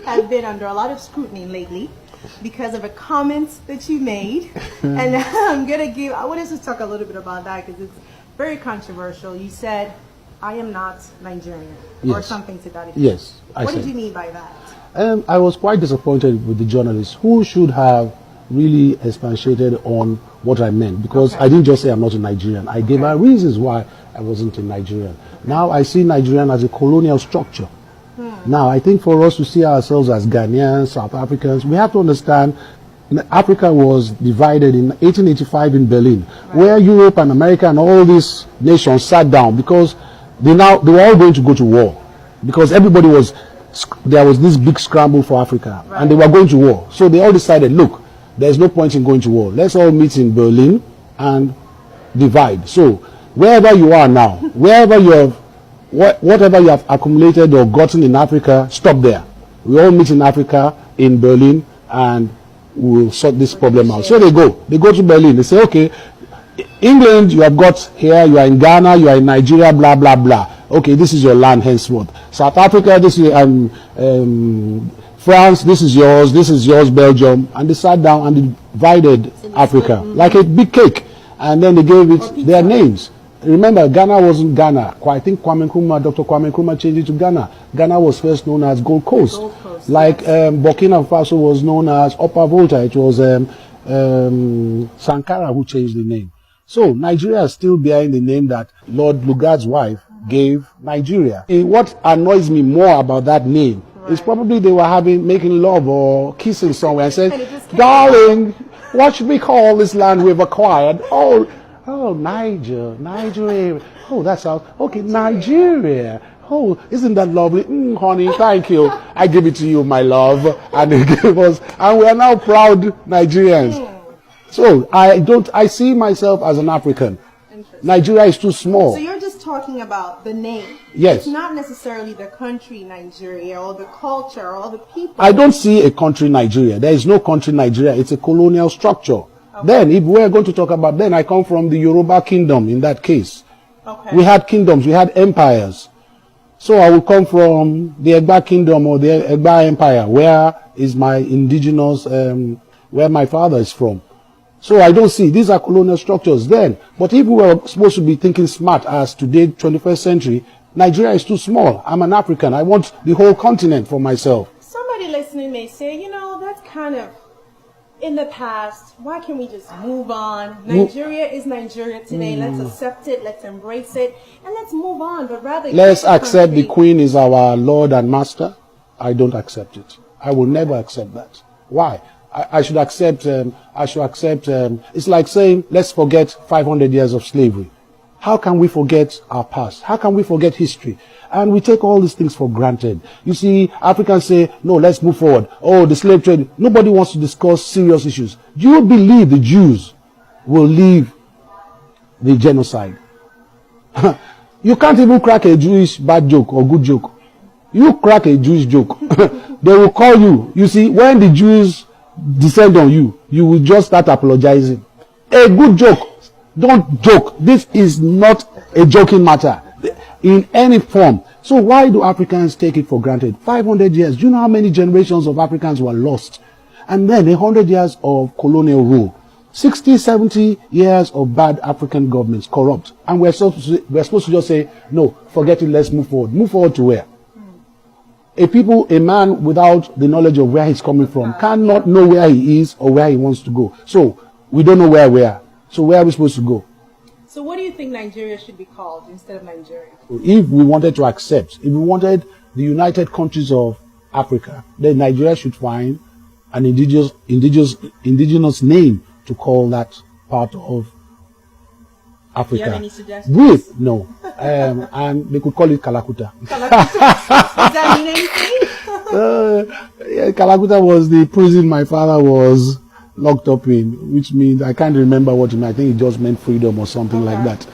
have been under a lot of scrutiny lately because of a comment that you made. And I want us to talk a little bit about that because it's very controversial. You said, I am not Nigerian, or something to that effect. Yes. What did you mean by that? I was quite disappointed with the journalists who should have really expatiated on what I meant, because I didn't just say I'm not a Nigerian. I gave her reasons why I wasn't a Nigerian. Now I see Nigerian as a colonial structure. Now I think for us to see ourselves as Ghanaians, South Africans, we have to understand Africa was divided in 1885 in Berlin, where Europe and America and all these nations sat down because they were all going to go to war, because there was this big scramble for Africa, and they were going to war. So they all decided, look, there's no point in going to war. Let's all meet in Berlin and divide. So wherever you are now, whatever you have accumulated or gotten in Africa, stop there. We all meet in Africa, in Berlin, and we'll sort this problem out. So they go to Berlin. They say, okay, England, you have got here, you are in Ghana, you are in Nigeria, blah, blah, blah. Okay, this is your land henceforth. South Africa, this is France, this is yours, Belgium. And they sat down and divided Africa like a big cake. And then they gave it their names. Remember, Ghana wasn't Ghana. I think Dr. Kwame Nkrumah changed it to Ghana. Ghana was first known as Gold Coast. Like Burkina Faso was known as Upper Volta. It was Sankara who changed the name. So Nigeria is still bearing the name that Lord Lugard's wife gave Nigeria. What annoys me more about that name is probably they were making love or kissing somewhere and said, darling, what should we call this land we've acquired? Oh, Nigeria. Oh, that sounds okay. Nigeria. Oh, isn't that lovely? Honey, thank you. I give it to you, my love. And they gave us, and we are now proud Nigerians. So I see myself as an African. Nigeria is too small. So you're just talking about the name. Yes. It's not necessarily the country Nigeria or the culture or the people. I don't see a country Nigeria. There is no country Nigeria. It's a colonial structure. Okay. Then if we're going to talk about, then I come from the Yoruba kingdom in that case. Okay. We had kingdoms, we had empires. So I will come from the Egba kingdom or the Egba empire, where is my indigenous, where my father is from. So I don't see, these are colonial structures then. But if we were supposed to be thinking smart as today, 21st century, Nigeria is too small. I'm an African. I want the whole continent for myself. Somebody listening may say, that's kind of in the past. Why can't we just move on? Nigeria is Nigeria today. Let's accept it. Let's embrace it. And let's move on. But rather, let's accept the Queen is our Lord and Master. I don't accept it. I will never accept that. Why? I should accept, it's like saying, let's forget 500 years of slavery. How can we forget our past? How can we forget history? And we take all these things for granted. You see, Africans say, no, let's move forward. Oh, the slave trade. Nobody wants to discuss serious issues. Do you believe the Jews will leave the genocide? You can't even crack a Jewish bad joke or good joke. You crack a Jewish joke. They will call you. You see, when the Jews descend on you, you will just start apologizing. A good joke. Don't joke. This is not a joking matter in any form. So why do Africans take it for granted? 500 years. Do you know how many generations of Africans were lost? And then 100 years of colonial rule. 60, 70 years of bad African governments, corrupt. And we're supposed to just say, no, forget it, let's move forward. Move forward to where? A man without the knowledge of where he's coming from cannot know where he is or where he wants to go. So we don't know where we are. So where are we supposed to go? So what do you think Nigeria should be called instead of Nigeria? If we wanted to accept, if we wanted the United Countries of Africa, then Nigeria should find an indigenous name to call that part of Africa. Do you have any suggestions? With no, and they could call it Kalakuta. Does that mean anything? Kalakuta was the prison my father was locked up in, which means I can't remember what it meant. I think it just meant freedom or something like that.